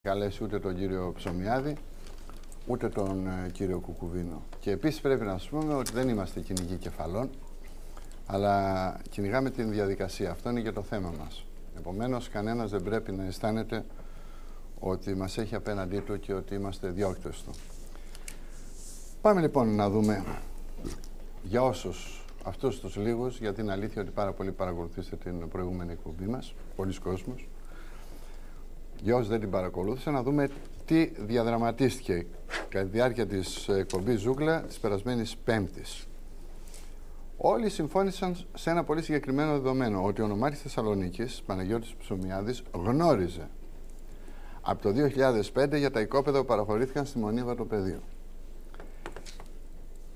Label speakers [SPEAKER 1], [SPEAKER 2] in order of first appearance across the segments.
[SPEAKER 1] καλέσει ούτε τον κύριο Ψωμιάδη, ούτε τον κύριο Κουκουβίνο. Και επίσης πρέπει να σας πούμε ότι δεν είμαστε κυνηγοί κεφαλών, αλλά κυνηγάμε την διαδικασία. Αυτό είναι και το θέμα μας. Επομένως, κανένας δεν πρέπει να αισθάνεται ότι μας έχει απέναντί του και ότι είμαστε διώκτες του. Πάμε λοιπόν να δούμε για όσους αυτούς τους λίγους, γιατί είναι αλήθεια ότι πάρα πολλοί παρακολουθήσατε την προηγούμενη εκπομπή μας, πολλοί κόσμος. Για όσους δεν την παρακολούθησαν, να δούμε τι διαδραματίστηκε κατά τη διάρκεια της εκπομπής Ζούγκλα της περασμένης Πέμπτης. Όλοι συμφώνησαν σε ένα πολύ συγκεκριμένο δεδομένο, ότι ο νομάρχης Θεσσαλονίκης, Παναγιώτης Ψωμιάδης, γνώριζε από το 2005 για τα οικόπεδα που παραχωρήθηκαν στη Μονή Βατοπεδίου.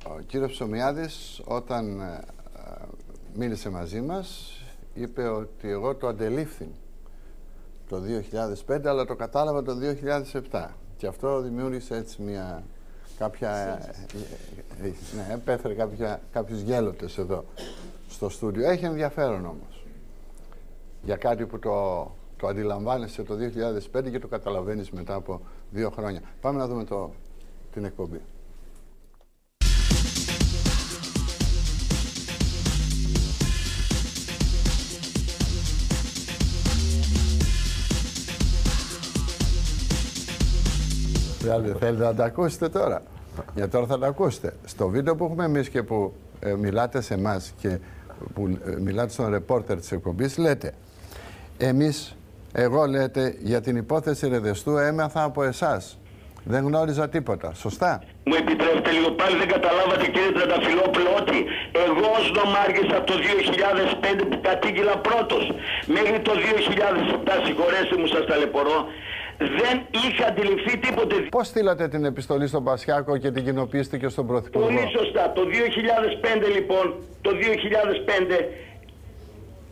[SPEAKER 1] Ο κύριος Ψωμιάδης, όταν μίλησε μαζί μας, είπε ότι εγώ το αντελήφθη το 2005, αλλά το κατάλαβα το 2007. Και αυτό δημιούργησε έτσι επέφερε κάποιους γέλοτες εδώ στο στούντιο. Έχει ενδιαφέρον όμως. Για κάτι που το αντιλαμβάνεσαι το 2005 και το καταλαβαίνεις μετά από 2 χρόνια. Πάμε να δούμε την εκπομπή. Θέλετε να τα ακούσετε τώρα? Για τώρα θα τα ακούσετε. Στο βίντεο που έχουμε εμείς και που μιλάτε σε εμάς και που μιλάτε στον ρεπόρτερ της εκπομπής, λέτε εγώ λέτε για την υπόθεση Ρεδεστού έμαθα από εσάς. Δεν γνώριζα τίποτα. Σωστά?
[SPEAKER 2] Μου επιτρέπετε λίγο πάλι, δεν καταλάβατε κύριε Τρενταφυλόπουλο ότι εγώ ως νομάρχης από το 2005 που κατήγγειλα πρώτος μέχρι το 2007, συγχωρέστε μου σας ταλαιπωρώ, δεν είχα αντιληφθεί τίποτε.
[SPEAKER 1] Πώς στείλατε την επιστολή στον Πασιάκο και την κοινοποιήσετε στον Πρωθυπουργό?
[SPEAKER 2] Πολύ σωστά. Το 2005 λοιπόν, το 2005,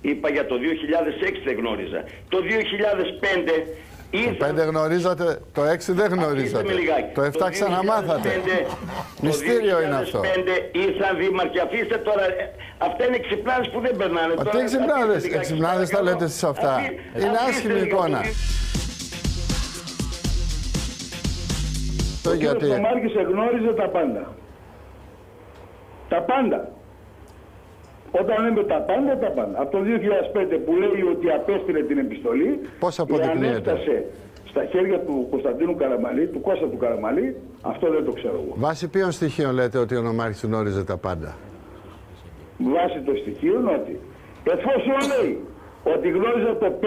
[SPEAKER 2] είπα για το 2006 δεν γνώριζα. Το 2005...
[SPEAKER 1] Το 5 γνωρίζατε, το 6 δεν γνωρίζατε. Το 7 ξαναμάθατε. Μυστήριο είναι αυτό. Το 2005 ήρθαν δήμαρχοι.
[SPEAKER 2] Αφήστε τώρα, αυτά είναι εξυπνάδες που δεν περνάνε.
[SPEAKER 1] Τι εξυπνάδες? Εξυπνάδες τα λέτε εσείς αυτά. Είναι άσχημη εικόνα.
[SPEAKER 3] Ο κύριος Νομάρχης εγνώριζε τα πάντα. Τα πάντα. Όταν λέμε τα πάντα, τα πάντα. Από το 2005 που λέει ότι απέστειλε την επιστολή,
[SPEAKER 1] πώς αποδεικνύεται?
[SPEAKER 3] Έφτασε στα χέρια του Κωνσταντίνου Καραμαλή, του Κώστα του Καραμαλή, αυτό δεν το ξέρω εγώ.
[SPEAKER 1] Βάσει ποιων στοιχείων λέτε ότι ο νομάρχης γνώριζε τα πάντα?
[SPEAKER 3] Βάσει των στοιχείων ότι εφόσον λέει ότι γνώριζε το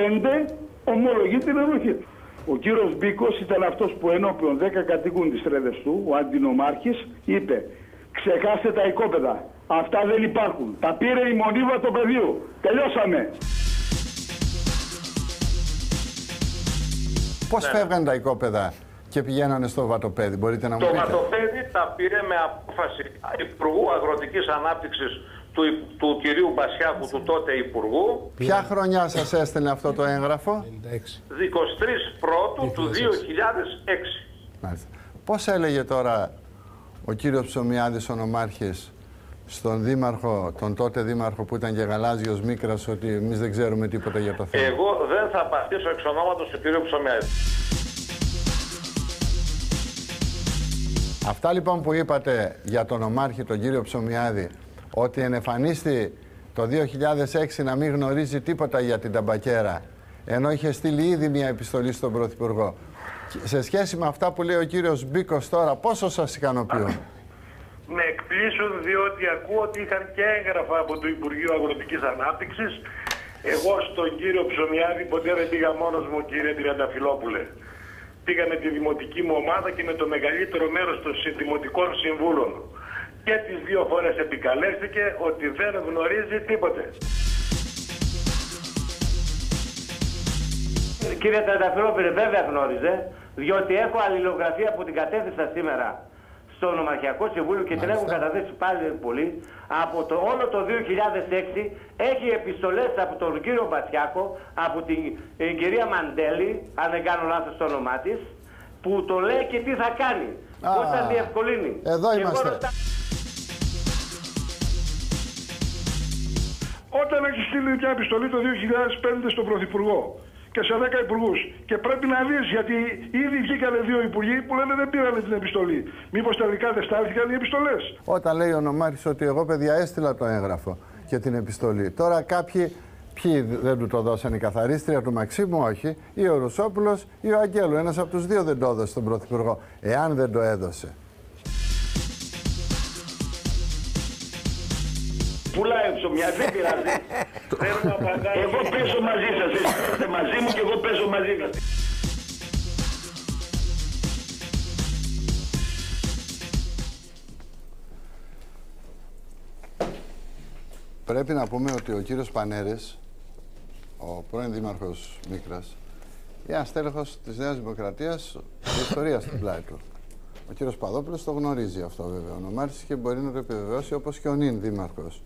[SPEAKER 3] 5, ομολογεί την ενοχή του. Ο κύριος Μπίκος ήταν αυτός που ενώπιον 10 κατοίκων της Ρεδεστού, ο αντινομάρχης, είπε ξεχάστε τα οικόπεδα. Αυτά δεν υπάρχουν. Τα πήρε η Μονή Βατοπεδίου. Τελειώσαμε.
[SPEAKER 1] Πώς φεύγαν τα οικόπεδα και πηγαίνανε στο Βατοπέδι, μπορείτε να μου πείτε?
[SPEAKER 4] Το Βατοπέδι τα πήρε με απόφαση Υπουργού Αγροτικής Ανάπτυξης του κυρίου Μπασιάκου, του τότε Υπουργού.
[SPEAKER 1] Ποια χρονιά σας έστελνε αυτό το έγγραφο?
[SPEAKER 4] 23 Πρώτου του 2006.
[SPEAKER 1] Μάλιστα. Πώς έλεγε τώρα ο κύριος Ψωμιάδης, ο νομάρχης, στον δήμαρχο, τον τότε δήμαρχο που ήταν και γαλάζιος Μίκρας, ότι εμείς δεν ξέρουμε τίποτα για το θέμα?
[SPEAKER 4] Εγώ δεν θα απαντήσω εξ ονόματος του κύριου Ψωμιάδη.
[SPEAKER 1] Αυτά λοιπόν που είπατε για τον νομάρχη, τον κύριο Ψωμιάδη, ότι ενεφανίστη το 2006 να μην γνωρίζει τίποτα για την ταμπακέρα, ενώ είχε στείλει ήδη μια επιστολή στον Πρωθυπουργό. Σε σχέση με αυτά που λέει ο κύριος Μπίκος τώρα, πόσο σας ικανοποιούν?
[SPEAKER 5] Με εκπλήσουν, διότι ακούω ότι είχαν και έγγραφα από το Υπουργείο Αγροτικής Ανάπτυξης. Εγώ στον κύριο Ψωμιάδη ποτέ δεν πήγα μόνος μου, κύριε Τριανταφυλόπουλε. Πήγα με τη δημοτική μου ομάδα και με το μεγαλύτερο μέρος των δημοτικών συμβούλων. Και τις 2 φορές επικαλέστηκε ότι δεν γνωρίζει τίποτε.
[SPEAKER 6] Κύριε Τριανταφυλόπουλε, βέβαια γνώριζε, διότι έχω αλληλογραφία που την κατέθεσα σήμερα στο Νομαρχιακό Συμβούλιο και την έχουν καταθέσει πάλι πολύ. Από όλο το 2006 έχει επιστολές από τον κύριο Μπασιάκο, από την κυρία Μαντέλη, αν δεν κάνω λάθος το όνομά της, που το λέει και τι θα κάνει. Πώς θα διευκολύνει.
[SPEAKER 1] Εδώ είμαστε.
[SPEAKER 3] Όταν έχει στείλει μια επιστολή το 2005 στον Πρωθυπουργό και σε 10 υπουργούς. Και πρέπει να δεις, γιατί ήδη βγήκανε 2 υπουργοί που λένε δεν πήρανε την επιστολή. Μήπως τελικά δεν στάλθηκαν οι επιστολές.
[SPEAKER 1] Όταν λέει ο Νομάρχης ότι εγώ, παιδιά, έστειλα το έγγραφο και την επιστολή. Τώρα ποιοι δεν του το δώσαν, η καθαρίστρια του Μαξίμου, όχι, ή ο Ρουσόπουλος ή ο Αγγέλου. Ένας από τους δύο δεν το έδωσε στον Πρωθυπουργό. Εάν δεν το έδωσε.
[SPEAKER 2] Πουλάει ψωμιά, δεν πειράζει. Εγώ παίζω μαζί σας, εσείς είστε μαζί μου και εγώ παίζω μαζί σας.
[SPEAKER 1] Πρέπει να πούμε ότι ο κύριος Πανέρης, ο πρώην δήμαρχος Μίκρας, είναι ένας στέλεχος της Νέας Δημοκρατίας, η ιστορία στην πλάτη του. Ο κύριος Παδόπουλος το γνωρίζει αυτό βέβαια. Ο Νομάρχης και μπορεί να το επιβεβαιώσει, όπως και ο νυν δήμαρχος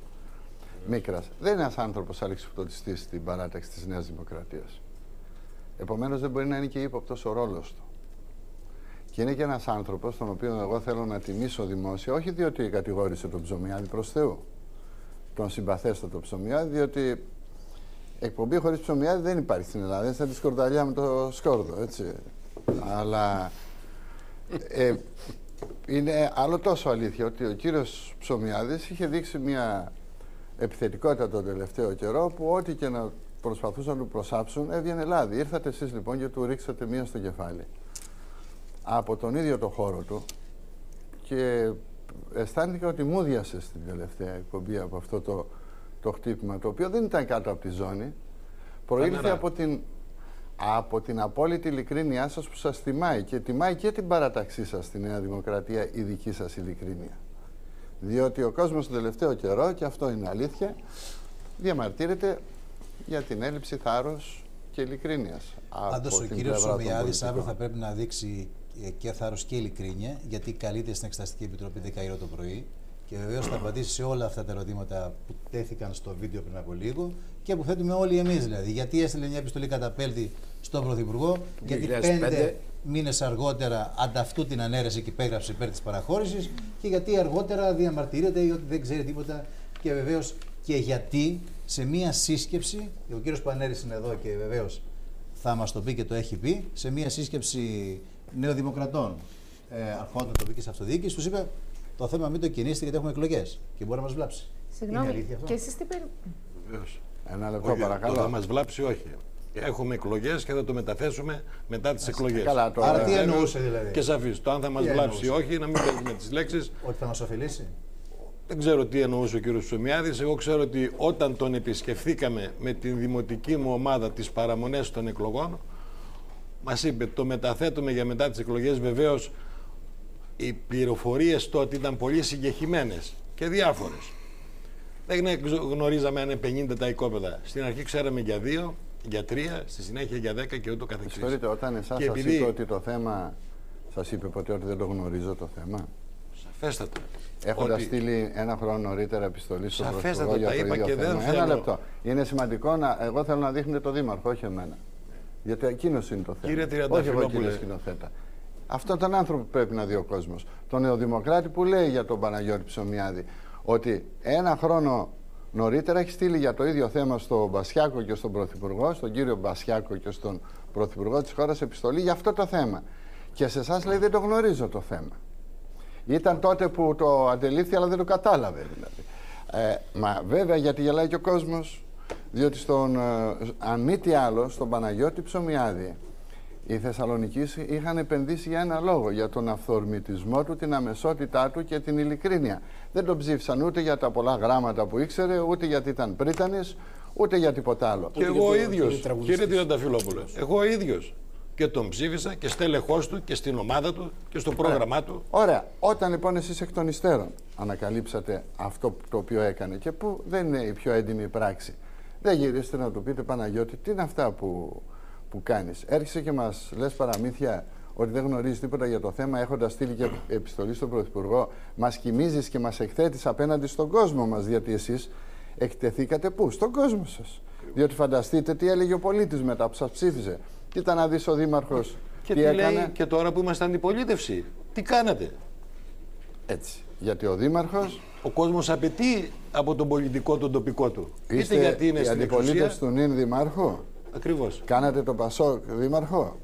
[SPEAKER 1] Μίκρας. Δεν είναι ένας άνθρωπος αλεξιπτωτιστής στην παράταξη της Νέας Δημοκρατίας. Επομένως δεν μπορεί να είναι και ύποπτος ο ρόλος του. Και είναι και ένας άνθρωπος τον οποίο εγώ θέλω να τιμήσω δημόσια, όχι διότι κατηγόρησε τον Ψωμιάδη, προς Θεού. Τον συμπαθέστατο Ψωμιάδη, διότι εκπομπή χωρίς Ψωμιάδη δεν υπάρχει στην Ελλάδα. Είναι σαν τη σκορδαλιά με το σκόρδο, έτσι. Αλλά είναι άλλο τόσο αλήθεια ότι ο κύριος Ψωμιάδης είχε δείξει μια επιθετικότητα τον τελευταίο καιρό που ό,τι και να προσπαθούσαν να του προσάψουν έβγαινε λάδι. Ήρθατε εσείς λοιπόν και του ρίξατε μία στο κεφάλι από τον ίδιο το χώρο του και αισθάνθηκα ότι μούδιασε στην τελευταία εκπομπή από αυτό το χτύπημα, το οποίο δεν ήταν κάτω από τη ζώνη. Προήλθε από την απόλυτη ειλικρίνειά σας που σας τιμάει και τιμάει και την παραταξή σας στη Νέα Δημοκρατία, η δική σας ειλικρίνεια. Διότι ο κόσμος τον τελευταίο καιρό, και αυτό είναι αλήθεια, διαμαρτύρεται για την έλλειψη θάρρος και ειλικρίνειας.
[SPEAKER 7] Πάντως ο κύριος Ψωμιάδης αύριο θα πρέπει να δείξει και θάρρος και ειλικρίνεια, γιατί καλείται στην Εξεταστική Επιτροπή 10 το πρωί και βεβαίως θα απαντήσει σε όλα αυτά τα ερωτήματα που τέθηκαν στο βίντεο πριν από λίγο και που θέτουμε όλοι εμείς δηλαδή. Γιατί έστειλε μια επιστολή καταπέλτη στον Πρωθυπουργό, γιατί 5 μήνες αργότερα ανταυτού την ανέρεση και υπέγραψε υπέρ της παραχώρησης και γιατί αργότερα διαμαρτύρεται ή ότι δεν ξέρει τίποτα και βεβαίως και γιατί σε μια σύσκεψη, ο κύριος Πανέρης είναι εδώ και βεβαίως θα μας το πει και το έχει πει, σε μια σύσκεψη νεοδημοκρατών αρχόντων τοπικής αυτοδιοίκησης, τους είπε το θέμα μην το κινήσετε γιατί έχουμε εκλογές και μπορεί να μας βλάψει.
[SPEAKER 8] Συγγνώμη, και εσείς τι
[SPEAKER 1] Ένα λεπτό παρακαλώ.
[SPEAKER 9] Θα μας βλάψει όχι. Έχουμε εκλογές και θα το μεταθέσουμε μετά τις εκλογές.
[SPEAKER 1] Καλά,
[SPEAKER 7] άρα τι εννοούσε δηλαδή.
[SPEAKER 9] Και σαφής. Το αν θα μας βλάψει όχι, να μην παίζουμε τις λέξεις.
[SPEAKER 7] Ότι θα μας ωφελήσει.
[SPEAKER 9] Δεν ξέρω τι εννοούσε ο κύριος Ψωμιάδης. Εγώ ξέρω ότι όταν τον επισκεφθήκαμε με την δημοτική μου ομάδα τις παραμονές των εκλογών, μας είπε το μεταθέτουμε για μετά τις εκλογές. Βεβαίως οι πληροφορίες τότε ήταν πολύ συγκεκριμένες και διάφορες. Δεν γνωρίζαμε αν είναι 50 τα οικόπεδα. Στην αρχή ξέραμε για 2, για 3, στη συνέχεια για 10 και ούτω καθεξής.
[SPEAKER 1] Συγχωρείτε, όταν εσάς σας είπε ότι το θέμα, σας είπε ποτέ ότι δεν το γνωρίζω το θέμα?
[SPEAKER 9] Σαφέστατα.
[SPEAKER 1] Έχοντας στείλει ένα χρόνο νωρίτερα επιστολή στον Πρωθυπουργό για το ίδιο
[SPEAKER 9] και
[SPEAKER 1] θέμα.
[SPEAKER 9] δεν
[SPEAKER 1] Ένα λεπτό. Είναι σημαντικό εγώ θέλω να δείχνετε το Δήμαρχο, όχι εμένα. Γιατί εκείνος είναι το θέμα.
[SPEAKER 9] Κύριε
[SPEAKER 1] όχι εγώ, κύριε σκηνοθέτα. Αυτόν τον άνθρωπο πρέπει να δει ο κόσμος. Τον Νεοδημοκράτη που λέει για τον Παναγιώτη Ψωμιάδη ότι ένα χρόνο νωρίτερα έχει στείλει για το ίδιο θέμα στον Μπασιάκο και στον Πρωθυπουργό, στον κύριο Μπασιάκο και στον Πρωθυπουργό της χώρας επιστολή για αυτό το θέμα. Και σε εσάς λέει δεν το γνωρίζω το θέμα. Ήταν τότε που το αντελήφθη αλλά δεν το κατάλαβε δηλαδή. Μα βέβαια γιατί γελάει και ο κόσμος, διότι αν μη τι άλλο στον Παναγιώτη Ψωμιάδη οι Θεσσαλονικείς είχαν επενδύσει για ένα λόγο, για τον αυθορμητισμό του, την αμεσότητά του και την ειλικρίνεια. Δεν τον ψήφισαν ούτε για τα πολλά γράμματα που ήξερε, ούτε γιατί ήταν πρίτανης, ούτε για τίποτα άλλο.
[SPEAKER 9] Και εγώ ο ίδιος, κύριε Τριανταφυλόπουλε, εγώ ο ίδιος και τον ψήφισα και στέλεχός του και στην ομάδα του και στο πρόγραμμά του.
[SPEAKER 1] Ωραία. Όταν λοιπόν εσείς εκ των υστέρων ανακαλύψατε αυτό το οποίο έκανε και που δεν είναι η πιο έντιμη πράξη, δεν γυρίσετε να του πείτε Παναγιώτη, τι είναι αυτά που κάνεις? Έρχεσαι και μας λες παραμύθια ότι δεν γνωρίζεις τίποτα για το θέμα, έχοντας στείλει και επιστολή στον Πρωθυπουργό. Μας κοιμίζεις και μας εκθέτεις απέναντι στον κόσμο μας, γιατί εσείς εκτεθήκατε πού? Στον κόσμο σας. Διότι φανταστείτε τι έλεγε ο πολίτης μετά που σας ψήφιζε. Κοίτα να δεις ο Δήμαρχος
[SPEAKER 9] και τι έκανε. Λέει και τώρα που είμαστε αντιπολίτευση, τι κάνατε?
[SPEAKER 1] Έτσι. Γιατί ο Δήμαρχος...
[SPEAKER 9] Ο κόσμος απαιτεί από τον πολιτικό τον τοπικό του.
[SPEAKER 1] Είστε
[SPEAKER 9] γιατί είναι
[SPEAKER 1] η
[SPEAKER 9] στην
[SPEAKER 1] αντιπολίτευση του νυν Δημάρχου.
[SPEAKER 9] Ακριβώς.
[SPEAKER 1] Κάνατε το Πασόκ δήμαρχο.